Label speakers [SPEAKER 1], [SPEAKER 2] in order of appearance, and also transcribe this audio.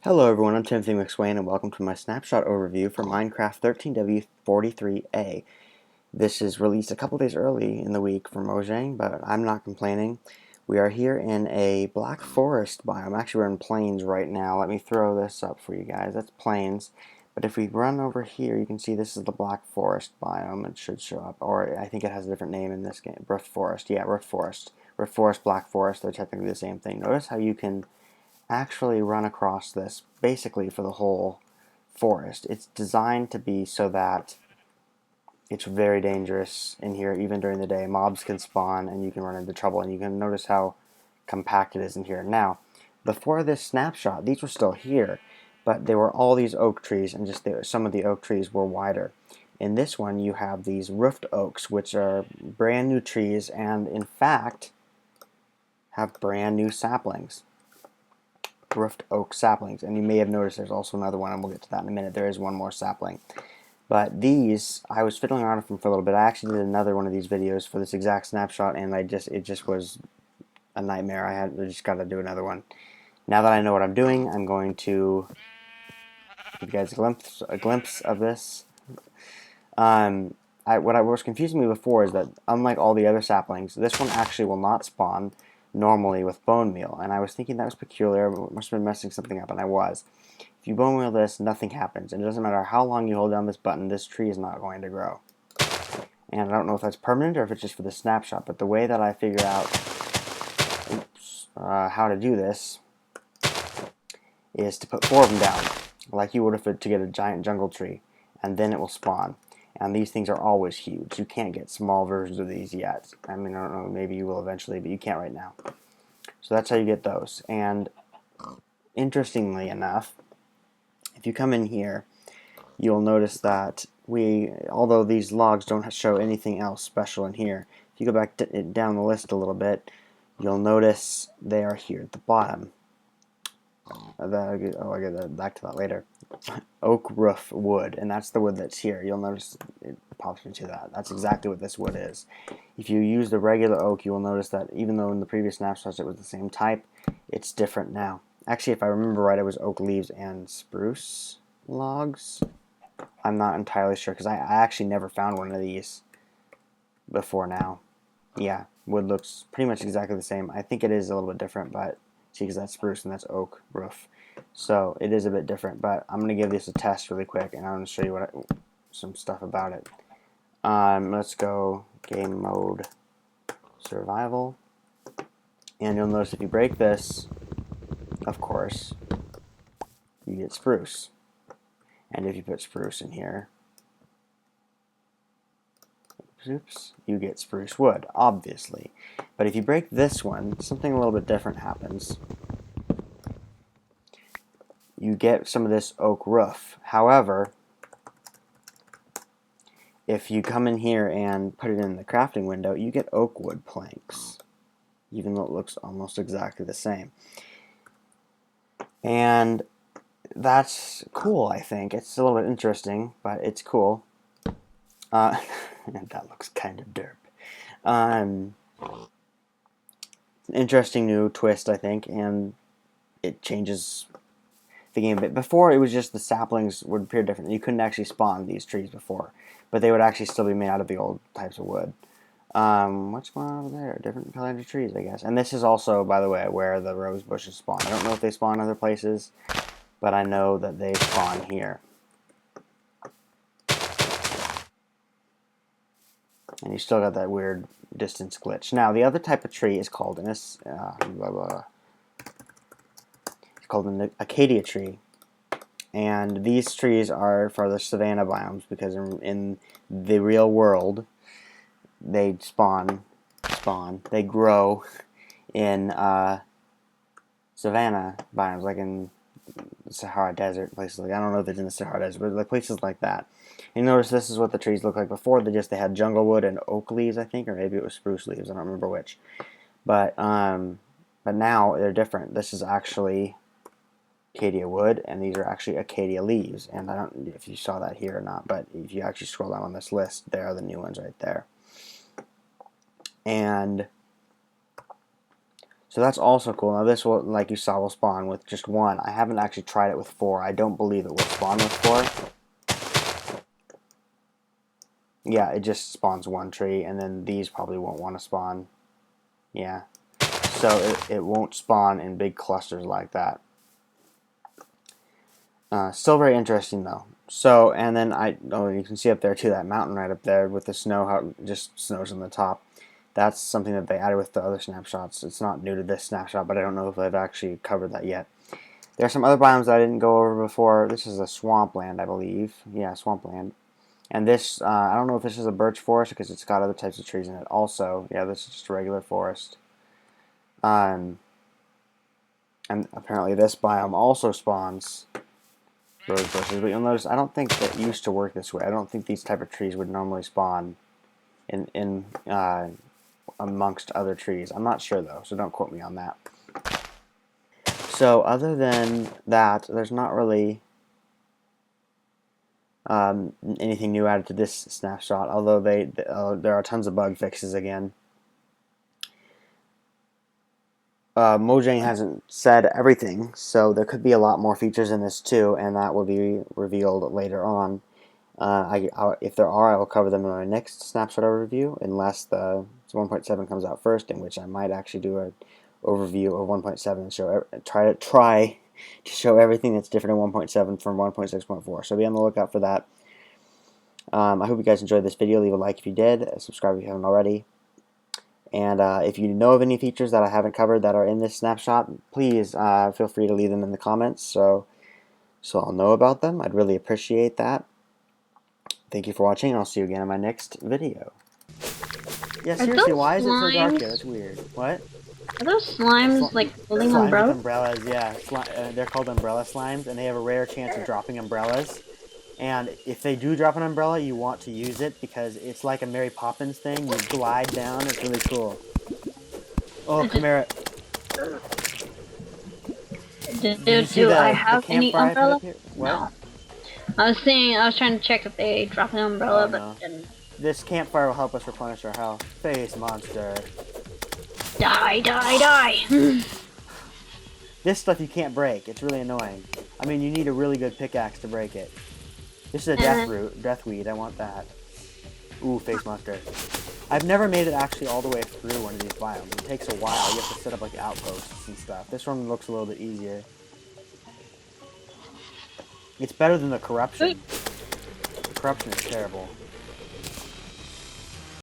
[SPEAKER 1] Hello everyone, I'm Timothy McSwain and welcome to my snapshot overview for Minecraft 13W43A. This is released a couple days early in the week for Mojang, but I'm not complaining. We are here in a black forest biome. Actually, we're in plains right now. Let me throw this up for you guys. That's plains. But if we run over here, you can see this is the black forest biome. It should show up. Or I think it has a different name in this game. Rift Forest. Yeah, Rift Forest. Rift Forest, Black Forest, they're technically the same thing. Notice how you can actually run across this basically for the whole forest. It's designed to be so that it's very dangerous in here even during the day. Mobs can spawn and you can run into trouble, and you can notice how compact it is in here. Now, before this snapshot, these were still here, but there were all these oak trees, and just some of the oak trees were wider. In this one, you have these roofed oaks, which are brand new trees, and in fact, have brand new saplings. Roofed oak saplings, and you may have noticed there's also another one, and we'll get to that in a minute. There is one more sapling, but these I was fiddling around with them for a little bit. I actually did another one of these videos for this exact snapshot, and it just was a nightmare. I just got to do another one. Now that I know what I'm doing, I'm going to give you guys a glimpse of this. What was confusing me before is that unlike all the other saplings, this one actually will not spawn normally with bone meal, and I was thinking that was peculiar. I must have been messing something up, and I was. If you bone meal this, nothing happens, and it doesn't matter how long you hold down this button, this tree is not going to grow. And I don't know if that's permanent or if it's just for the snapshot, but the way that I figure out how to do this is to put 4 of them down, like you would if to get a giant jungle tree, and then it will spawn. And these things are always huge. You can't get small versions of these yet. I mean, I don't know, maybe you will eventually, but you can't right now. So that's how you get those. And interestingly enough, if you come in here, you'll notice that although these logs don't show anything else special in here, if you go back down the list a little bit, you'll notice they are here at the bottom. I'll get back to that later. Oak roof wood, and that's the wood that's here. You'll notice it pops into that. That's exactly what this wood is. If you use the regular oak, you will notice that even though in the previous snapshots it was the same type, it's different now. Actually, if I remember right, it was oak leaves and spruce logs. I'm not entirely sure because I actually never found one of these before now. Yeah, wood looks pretty much exactly the same. I think it is a little bit different, but see, because that's spruce and that's oak roof. So it is a bit different, but I'm going to give this a test really quick, and I'm going to show you some stuff about it. Let's go game mode survival, and you'll notice if you break this, of course, you get spruce. And if you put spruce in here, oops, you get spruce wood, obviously. But if you break this one, something a little bit different happens. You get some of this oak roof. However, if you come in here and put it in the crafting window, you get oak wood planks, even though it looks almost exactly the same. And that's cool, I think. It's a little bit interesting, but it's cool. That looks kind of derp. Interesting new twist, I think, and it changes the game a bit. Before, it was just the saplings would appear different. You couldn't actually spawn these trees before, but they would actually still be made out of the old types of wood. What's going on over there? Different colored trees, I guess. And this is also, by the way, where the rose bushes spawn. I don't know if they spawn other places, but I know that they spawn here. And you still got that weird distance glitch. Now, the other type of tree is called it's called an Acadia tree. And these trees are for the savanna biomes because in the real world, they they grow in savanna biomes, like in the Sahara Desert, places like, I don't know if it's in the Sahara Desert, but like places like that. And you notice this is what the trees look like before. They had jungle wood and oak leaves, I think, or maybe it was spruce leaves. I don't remember which. But now they're different. This is actually Acadia wood, and these are actually Acadia leaves. And I don't know if you saw that here or not, but if you actually scroll down on this list, there are the new ones right there. And So that's also cool. Now this will, like you saw, will spawn with just one. I haven't actually tried it with 4. I don't believe it will spawn with 4. Yeah, it just spawns one tree, and then these probably won't want to spawn. Yeah. So it won't spawn in big clusters like that. Still very interesting though. So, and then you can see up there too, that mountain right up there with the snow, how it just snows on the top. That's something that they added with the other snapshots. It's not new to this snapshot, but I don't know if they've actually covered that yet. There are some other biomes that I didn't go over before. This is a swampland, I believe. Yeah, swampland. And this, I don't know if this is a birch forest because it's got other types of trees in it. Also, yeah, this is just a regular forest. And apparently this biome also spawns rose bushes, but you'll notice I don't think that used to work this way. I don't think these type of trees would normally spawn in amongst other trees. I'm not sure though, so don't quote me on that. So other than that, there's not really anything new added to this snapshot, although there are tons of bug fixes again. Mojang hasn't said everything, so there could be a lot more features in this too, and that will be revealed later on. If there are, I will cover them in my next snapshot overview, unless the 1.7 comes out first, in which I might actually do an overview of 1.7 and try to show everything that's different in 1.7 from 1.6.4. So be on the lookout for that. I hope you guys enjoyed this video. Leave a like if you did. Subscribe if you haven't already. And if you know of any features that I haven't covered that are in this snapshot, please feel free to leave them in the comments so I'll know about them. I'd really appreciate that. Thank you for watching, and I'll see you again in my next video. Yeah, seriously, why is it so dark here? That's weird. What?
[SPEAKER 2] Are those slimes like holding
[SPEAKER 1] slimes
[SPEAKER 2] umbrellas?
[SPEAKER 1] with umbrellas, yeah. They're called umbrella slimes, and they have a rare chance of dropping umbrellas. And if they do drop an umbrella, you want to use it because it's like a Mary Poppins thing. You glide down. It's really cool. Oh, Chimera.
[SPEAKER 2] Do I have any umbrella?
[SPEAKER 1] What?
[SPEAKER 2] No. I was trying to check if they drop an umbrella, but didn't.
[SPEAKER 1] This campfire will help us replenish our health. Face monster.
[SPEAKER 2] Die, die, die!
[SPEAKER 1] This stuff you can't break. It's really annoying. I mean, you need a really good pickaxe to break it. This is a deathweed. I want that. Ooh, face monster. I've never made it actually all the way through one of these biomes. It takes a while. You have to set up like outposts and stuff. This one looks a little bit easier. It's better than the corruption. The corruption is terrible.